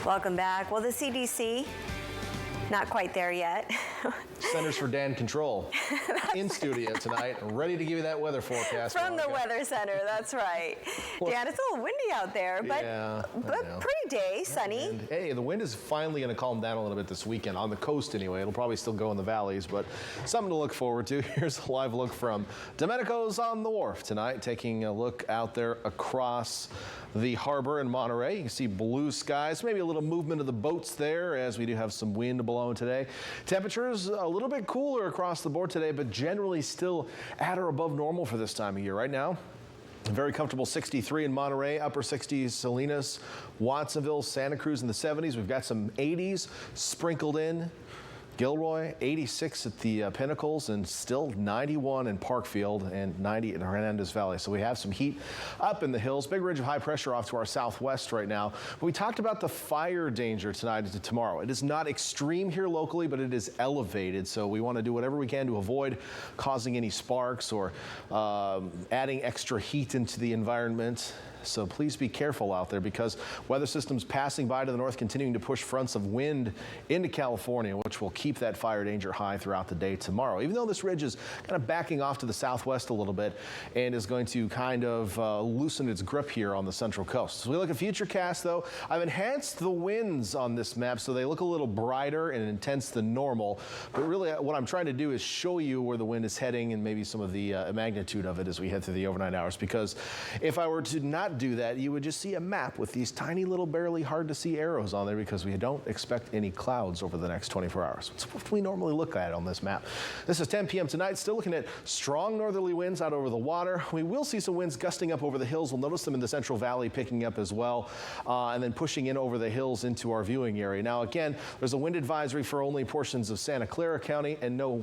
Welcome back. Well, the CDC, not quite there yet. Centers for Dan Control in studio tonight, ready to give you that weather forecast. From the Weather Center, that's right. Dan, it's a little windy out there, but, pretty day, sunny. And, hey, the wind is finally going to calm down a little bit this weekend, on the coast anyway. It'll probably still go in the valleys, but something to look forward to. Here's a live look from Domenico's on the wharf tonight, taking a look out there across the harbor in Monterey. You can see blue skies, maybe a little movement of the boats there as we do have some wind blowing today. Temperatures a little bit cooler across the board today, but generally still at or above normal for this time of year. Right now, very comfortable 63 in Monterey, upper 60s Salinas, Watsonville, Santa Cruz in the 70s. We've got some 80s sprinkled in. Gilroy, 86 at the Pinnacles, and still 91 in Parkfield and 90 in Hernandez Valley. So we have some heat up in the hills. Big ridge of high pressure off to our southwest right now. But we talked about the fire danger tonight and tomorrow. It is not extreme here locally, but it is elevated. So we want to do whatever we can to avoid causing any sparks or adding extra heat into the environment. So please be careful out there, because weather systems passing by to the north continuing to push fronts of wind into California, which will keep that fire danger high throughout the day tomorrow. Even though this ridge is kind of backing off to the southwest a little bit and is going to kind of loosen its grip here on the central coast. So we look at futurecast though. I've enhanced the winds on this map so they look a little brighter and intense than normal. But really what I'm trying to do is show you where the wind is heading and maybe some of the magnitude of it as we head through the overnight hours. Because if I were to not do that, you would just see a map with these tiny little barely hard to see arrows on there, because we don't expect any clouds over the next 24 hours. It's what we normally look at on this map. This is 10 p.m. tonight. Still looking at strong northerly winds out over the water. We will see some winds gusting up over the hills. We'll notice them in the Central Valley picking up as well, and then pushing in over the hills into our viewing area. Now again, there's a wind advisory for only portions of Santa Clara County and no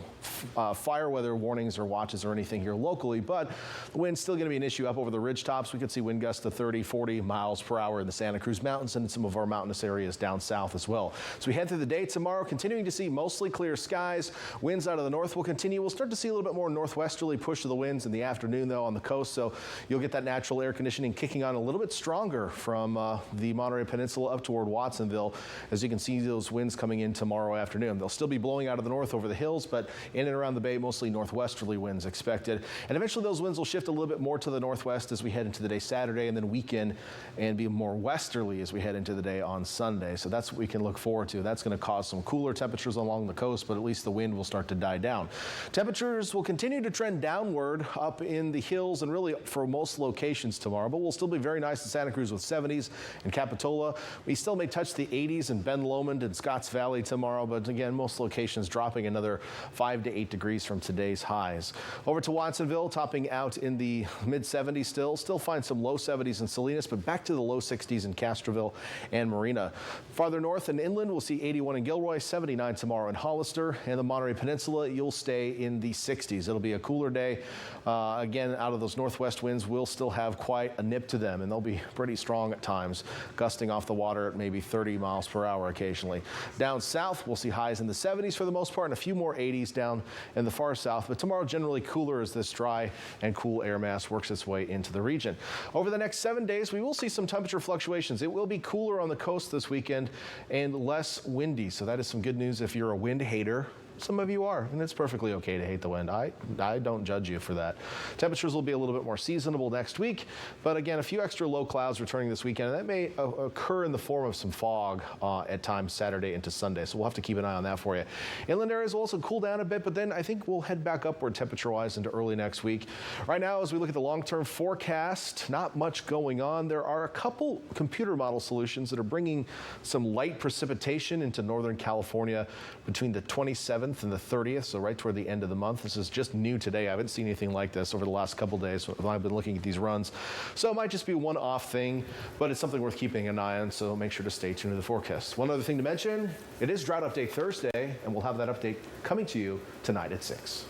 fire weather warnings or watches or anything here locally, but the wind's still going to be an issue up over the ridge tops. We could see wind gusts to 30, 40 miles per hour in the Santa Cruz Mountains and in some of our mountainous areas down south as well. So we head through the day tomorrow, continuing to see mostly clear skies. Winds out of the north will continue. We'll start to see a little bit more northwesterly push of the winds in the afternoon though on the coast, so you'll get that natural air conditioning kicking on a little bit stronger from the Monterey Peninsula up toward Watsonville. As you can see, those winds coming in tomorrow afternoon. They'll still be blowing out of the north over the hills, but in and around the bay, mostly northwesterly winds expected. And eventually those winds will shift a little bit more to the northwest as we head into the day Saturday and then weekend, and be more westerly as we head into the day on Sunday. So that's what we can look forward to. That's going to cause some cooler temperatures along the coast, but at least the wind will start to die down. Temperatures will continue to trend downward up in the hills and really for most locations tomorrow, but we'll still be very nice in Santa Cruz with 70s and Capitola. We still may touch the 80s in Ben Lomond and Scotts Valley tomorrow, but again, most locations dropping another 5 to 8 degrees from today's highs. Over to Watsonville, topping out in the mid 70s still find some low 70s in Salinas, but back to the low 60s in Castroville and Marina. Farther north and inland, we'll see 81 in Gilroy, 79 tomorrow in Hollister, and the Monterey Peninsula, you'll stay in the 60s. It'll be a cooler day. Again, out of those northwest winds, we'll still have quite a nip to them, and they'll be pretty strong at times, gusting off the water at maybe 30 miles per hour occasionally. Down south, we'll see highs in the 70s for the most part, and a few more 80s down in the far south, but tomorrow generally cooler as this dry and cool air mass works its way into the region. Over the next 7 days, we will see some temperature fluctuations. It will be cooler on the coast this weekend and less windy, so that is some good news if you're a wind hater. Some of you are, and it's perfectly okay to hate the wind. I don't judge you for that. Temperatures will be a little bit more seasonable next week, but again, a few extra low clouds returning this weekend, and that may occur in the form of some fog at times Saturday into Sunday, so we'll have to keep an eye on that for you. Inland areas will also cool down a bit, but then I think we'll head back upward temperature-wise into early next week. Right now, as we look at the long-term forecast, not much going on. There are a couple computer model solutions that are bringing some light precipitation into Northern California between the 27th and the 30th, so right toward the end of the month. This is just new today. I haven't seen anything like this over the last couple days when I've been looking at these runs. So it might just be one off thing, but it's something worth keeping an eye on, so make sure to stay tuned to the forecast. One other thing to mention, it is Drought Update Thursday, and we'll have that update coming to you tonight at 6.